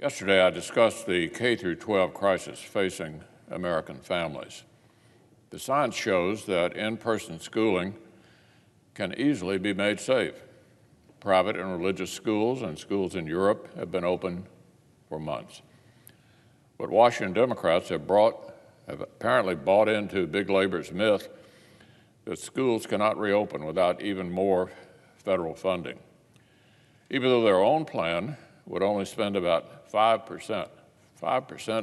Yesterday, I discussed the K through 12 crisis facing American families. The science shows that in-person schooling can easily be made safe. Private and religious schools and schools in Europe have been open for months. But Washington Democrats have apparently bought into Big Labor's myth that schools cannot reopen without even more federal funding, even though their own plan would only spend about 5%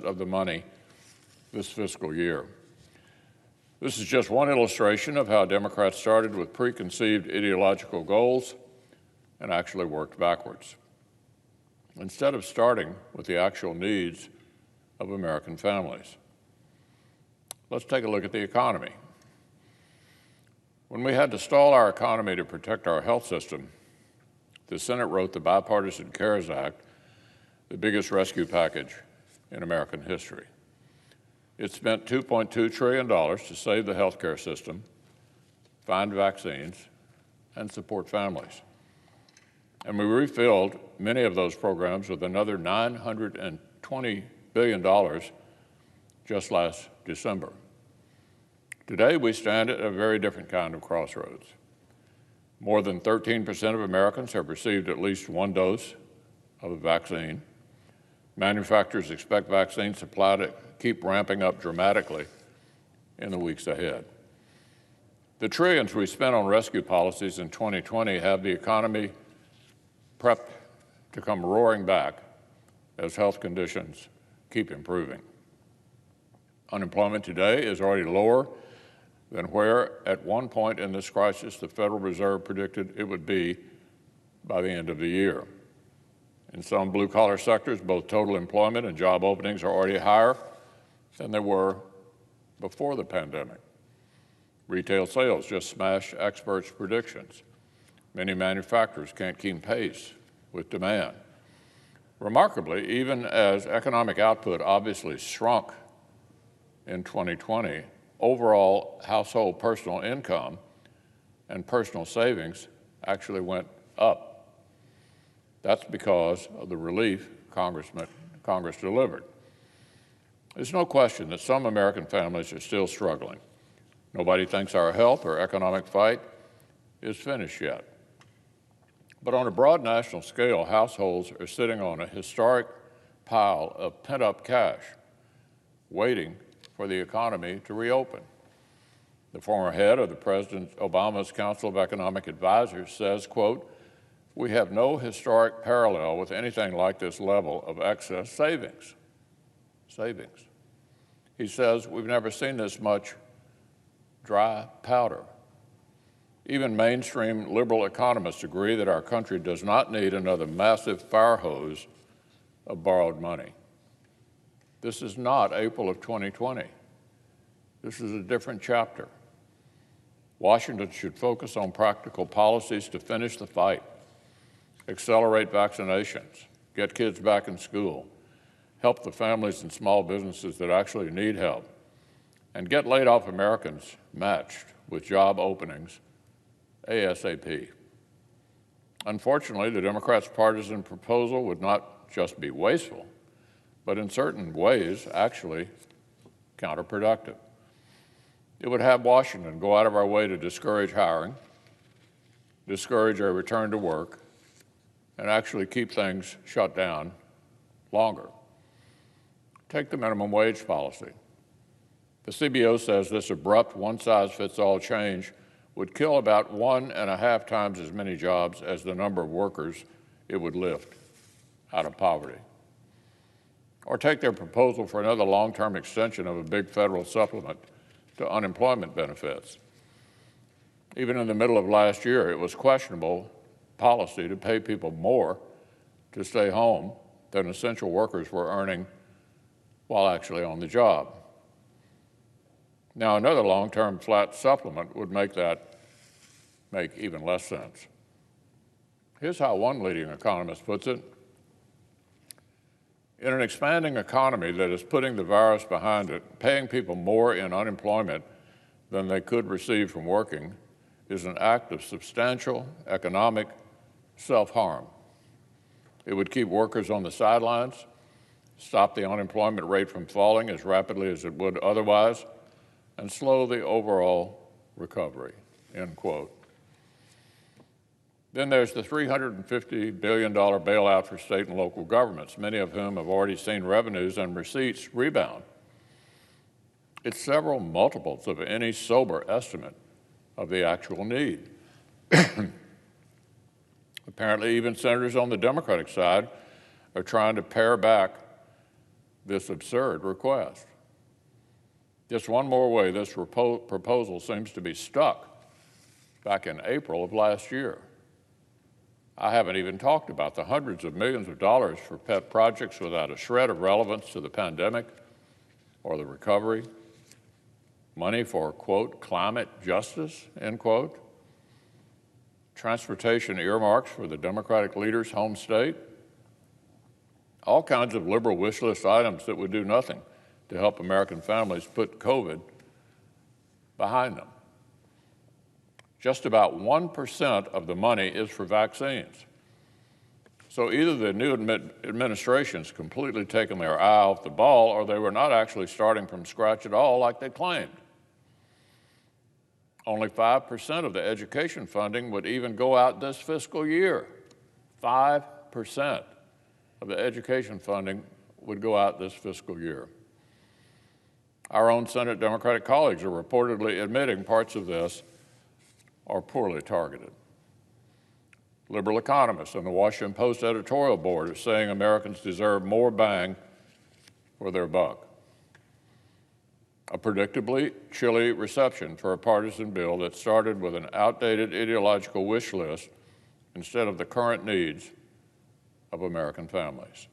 of the money this fiscal year. This is just one illustration of how Democrats started with preconceived ideological goals and actually worked backwards, instead of starting with the actual needs of American families. Let's take a look at the economy. When we had to stall our economy to protect our health system, the Senate wrote the Bipartisan Cares Act, the biggest rescue package in American history. It spent $2.2 trillion to save the healthcare system, find vaccines, and support families. And we refilled many of those programs with another $920 billion just last December. Today, we stand at a very different kind of crossroads. More than 13% of Americans have received at least one dose of a vaccine. Manufacturers expect vaccine supply to keep ramping up dramatically in the weeks ahead. The trillions we spent on rescue policies in 2020 have the economy prepped to come roaring back as health conditions keep improving. Unemployment today is already lower than where, at one point in this crisis, the Federal Reserve predicted it would be by the end of the year. In some blue-collar sectors, both total employment and job openings are already higher than they were before the pandemic. Retail sales just smashed experts' predictions. Many manufacturers can't keep pace with demand. Remarkably, even as economic output obviously shrunk in 2020, overall household personal income and personal savings actually went up. That's because of the relief Congress delivered. There's no question that some American families are still struggling. Nobody thinks our health or economic fight is finished yet. But on a broad national scale, households are sitting on a historic pile of pent-up cash, waiting for the economy to reopen. The former head of the President Obama's Council of Economic Advisors says, quote, "We have no historic parallel with anything like this level of excess savings." He says, "We've never seen this much dry powder." Even mainstream liberal economists agree that our country does not need another massive fire hose of borrowed money. This is not April of 2020. This is a different chapter. Washington should focus on practical policies to finish the fight, accelerate vaccinations, get kids back in school, help the families and small businesses that actually need help, and get laid-off Americans matched with job openings ASAP. Unfortunately, the Democrats' partisan proposal would not just be wasteful, but in certain ways actually counterproductive. It would have Washington go out of our way to discourage hiring, discourage a return to work, and actually keep things shut down longer. Take the minimum wage policy. The CBO says this abrupt one-size-fits-all change would kill about 1.5 times as many jobs as the number of workers it would lift out of poverty. Or take their proposal for another long-term extension of a big federal supplement to unemployment benefits. Even in the middle of last year, it was questionable policy to pay people more to stay home than essential workers were earning while actually on the job. Now, another long-term flat supplement would make even less sense. Here's how one leading economist puts it. In an expanding economy that is putting the virus behind it, paying people more in unemployment than they could receive from working is an act of substantial economic self-harm. It would keep workers on the sidelines stop the unemployment rate from falling as rapidly as it would otherwise, and slow the overall recovery, end quote. Then there's the $350 billion bailout for state and local governments, many of whom have already seen revenues and receipts rebound. It's several multiples of any sober estimate of the actual need. Apparently, even senators on the Democratic side are trying to pare back this absurd request. Just one more way this proposal seems to be stuck back in April of last year. I haven't even talked about the hundreds of millions of dollars for pet projects without a shred of relevance to the pandemic or the recovery. Money for, quote, climate justice, end quote. Transportation earmarks for the Democratic leader's home state. All kinds of liberal wish list items that would do nothing to help American families put COVID behind them. Just about 1% of the money is for vaccines. So either the new administration's completely taken their eye off the ball, or they were not actually starting from scratch at all like they claimed. Only 5% of the education funding would even go out this fiscal year. 5% of the education funding would go out this fiscal year. Our own Senate Democratic colleagues are reportedly admitting parts of this are poorly targeted. Liberal economists on the Washington Post editorial board are saying Americans deserve more bang for their buck. A predictably chilly reception for a partisan bill that started with an outdated ideological wish list instead of the current needs of American families.